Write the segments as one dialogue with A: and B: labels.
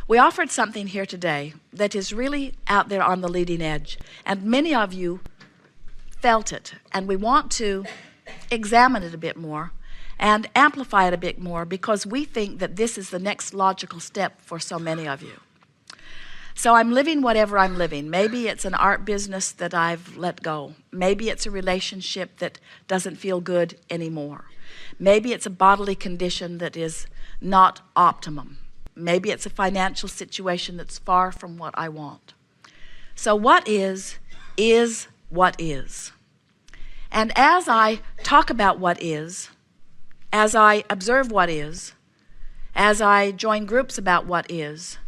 A: We offered something here today that is really out there on the leading edge, and many of you felt it, and we want to examine it a bit more and amplify it a bit more because we think that this is the next logical step for so many of you. So I'm living whatever I'm living. Maybe it's an art business that I've let go. Maybe it's a relationship that doesn't feel good anymore. Maybe it's a bodily condition that is not optimum. Maybe it's a financial situation that's far from what I want. So what is what is. And as I talk about what is, as I observe what is, as I join groups about what is,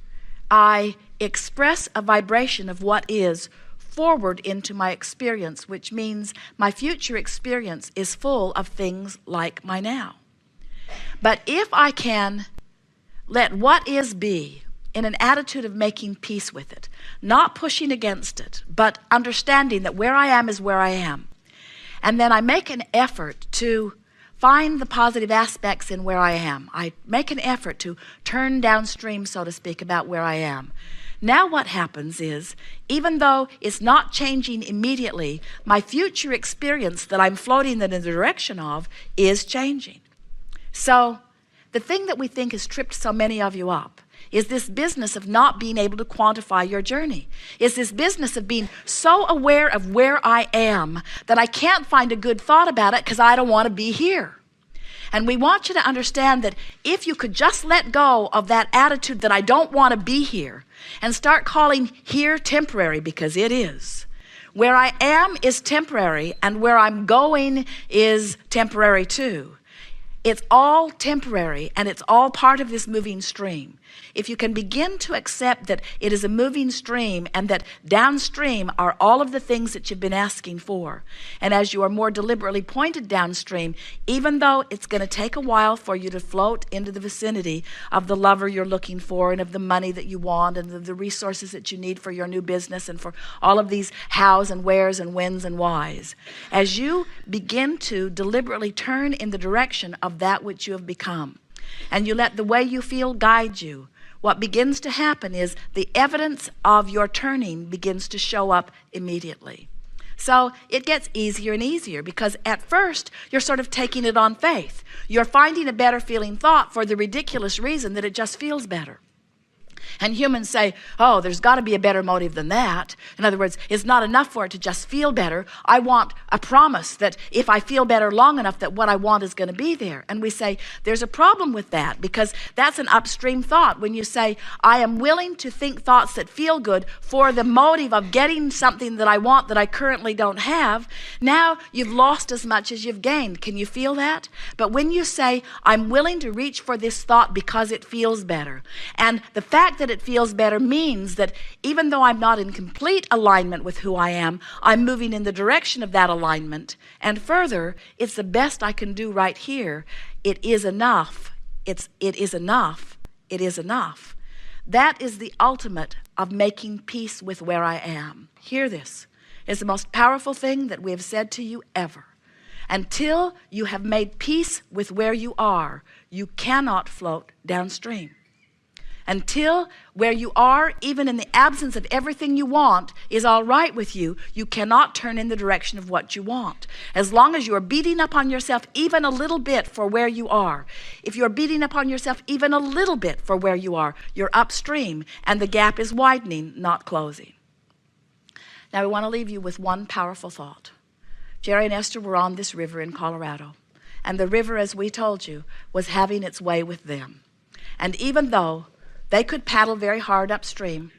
A: I express a vibration of what is forward into my experience, which means my future experience is full of things like my now. But if I can let what is be in an attitude of making peace with it, not pushing against it, but understanding that where I am is where I am. And then I make an effort to find the positive aspects in where I am. I make an effort to turn downstream, so to speak, about where I am. Now what happens is, even though it's not changing immediately, my future experience that I'm floating in the direction of is changing. So the thing that we think has tripped so many of you up is this business of not being able to quantify your journey. Is this business of being so aware of where I am that I can't find a good thought about it because I don't want to be here. And we want you to understand that if you could just let go of that attitude that I don't want to be here and start calling here temporary, because it is. Where I am is temporary, and where I'm going is temporary too. It's all temporary, and it's all part of this moving stream. If you can begin to accept that it is a moving stream and that downstream are all of the things that you've been asking for, and as you are more deliberately pointed downstream, even though it's going to take a while for you to float into the vicinity of the lover you're looking for and of the money that you want and of the resources that you need for your new business and for all of these hows and wheres and whens and whys, as you begin to deliberately turn in the direction of that which you have become, and you let the way you feel guide you, what begins to happen is the evidence of your turning begins to show up immediately. So it gets easier and easier because at first you're sort of taking it on faith. You're finding a better feeling thought for the ridiculous reason that it just feels better. And humans say, oh, there's got to be a better motive than that. In other words, it's not enough for it to just feel better. I want a promise that if I feel better long enough that what I want is going to be there. And we say, there's a problem with that because that's an upstream thought. When you say, I am willing to think thoughts that feel good for the motive of getting something that I want that I currently don't have, now you've lost as much as you've gained. Can you feel that? But when you say, I'm willing to reach for this thought because it feels better, and the fact that it feels better means that even though I'm not in complete alignment with who I am, I'm moving in the direction of that alignment. And further, it's the best I can do right here. It is enough. It is enough. It is enough. That is the ultimate of making peace with where I am. Hear this. It's the most powerful thing that we have said to you ever. Until you have made peace with where you are, you cannot float downstream. Until where you are, even in the absence of everything you want, is all right with you, you cannot turn in the direction of what you want. As long as you are beating up on yourself even a little bit for where you are, if you're beating up on yourself even a little bit for where you are, you're upstream, and the gap is widening, not closing. Now, we want to leave you with one powerful thought. Jerry and Esther were on this river in Colorado, and the river, as we told you, was having its way with them. And even though they could paddle very hard upstream,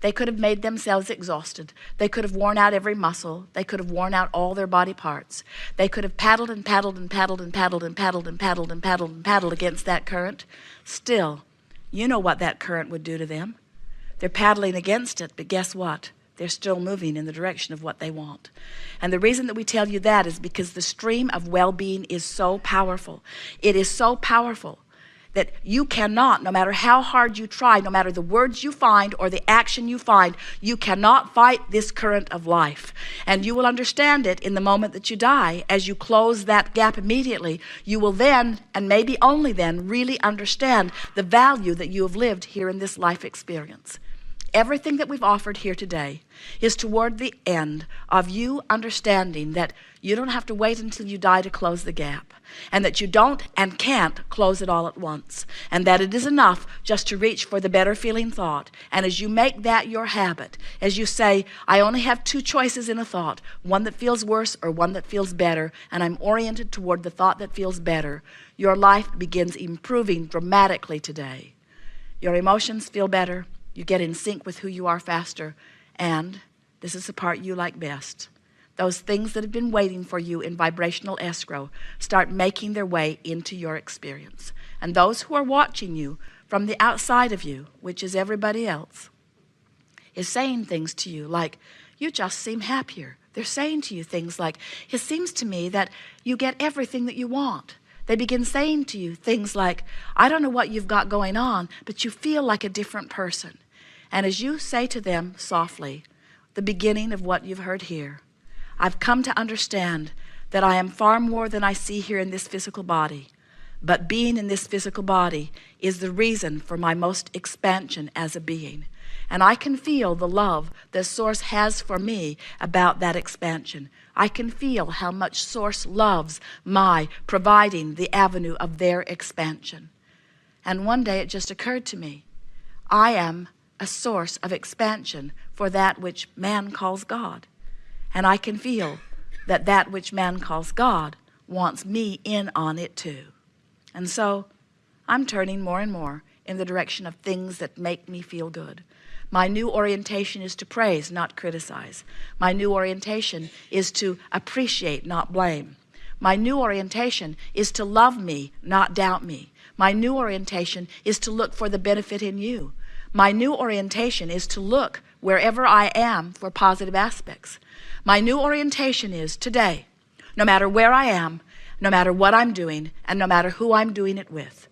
A: they could have made themselves exhausted. They could have worn out every muscle. They could have worn out all their body parts. They could have paddled and paddled and paddled and paddled and paddled and paddled and paddled and paddled against that current. Still, you know what that current would do to them. They're paddling against it, but guess what? They're still moving in the direction of what they want. And the reason that we tell you that is because the stream of well-being is so powerful. It is so powerful. that you cannot, no matter how hard you try, no matter the words you find or the action you find, you cannot fight this current of life. And you will understand it in the moment that you die. As you close that gap immediately, you will then, and maybe only then, really understand the value that you have lived here in this life experience. Everything that we've offered here today is toward the end of you understanding that you don't have to wait until you die to close the gap, and that you don't and can't close it all at once, and that it is enough just to reach for the better feeling thought. And as you make that your habit, as you say, I only have two choices in a thought, one that feels worse or one that feels better, and I'm oriented toward the thought that feels better, your life begins improving dramatically today. Your emotions feel better. You get in sync with who you are faster. And this is the part you like best. Those things that have been waiting for you in vibrational escrow start making their way into your experience. And those who are watching you from the outside of you, which is everybody else, is saying things to you like, you just seem happier. They're saying to you things like, it seems to me that you get everything that you want. They begin saying to you things like, I don't know what you've got going on, but you feel like a different person. And as you say to them softly, the beginning of what you've heard here, I've come to understand that I am far more than I see here in this physical body. But being in this physical body is the reason for my most expansion as a being. And I can feel the love that Source has for me about that expansion. I can feel how much Source loves my providing the avenue of their expansion. And one day it just occurred to me, I am a source of expansion for that which man calls God. And I can feel that that which man calls God wants me in on it too. And so I'm turning more and more in the direction of things that make me feel good. My new orientation is to praise, not criticize. My new orientation is to appreciate, not blame. My new orientation is to love me, not doubt me. My new orientation is to look for the benefit in you. My new orientation is to look wherever I am for positive aspects. My new orientation is today, no matter where I am, no matter what I'm doing, and no matter who I'm doing it with,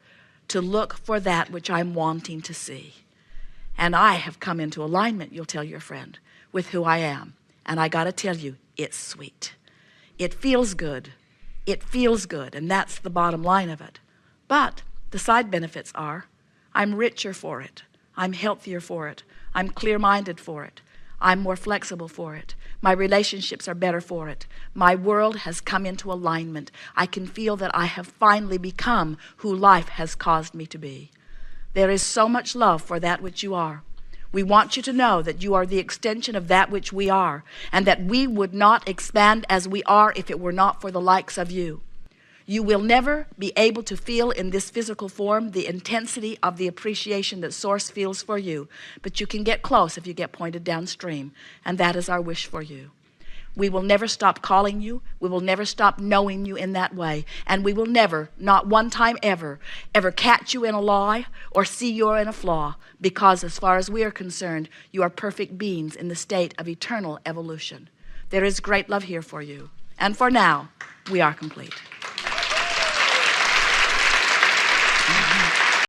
A: to look for that which I'm wanting to see. And I have come into alignment, you'll tell your friend, with who I am. And I got to tell you, it's sweet. It feels good. It feels good, and that's the bottom line of it. But the side benefits are, I'm richer for it. I'm healthier for it. I'm clear-minded for it. I'm more flexible for it. My relationships are better for it. My world has come into alignment. I can feel that I have finally become who life has caused me to be. There is so much love for that which you are. We want you to know that you are the extension of that which we are, and that we would not expand as we are if it were not for the likes of you. You will never be able to feel in this physical form the intensity of the appreciation that Source feels for you, but you can get close if you get pointed downstream, and that is our wish for you. We will never stop calling you. We will never stop knowing you in that way, and we will never, not one time ever catch you in a lie or see you in a flaw, because as far as we are concerned, you are perfect beings in the state of eternal evolution. There is great love here for you, and for now, we are complete.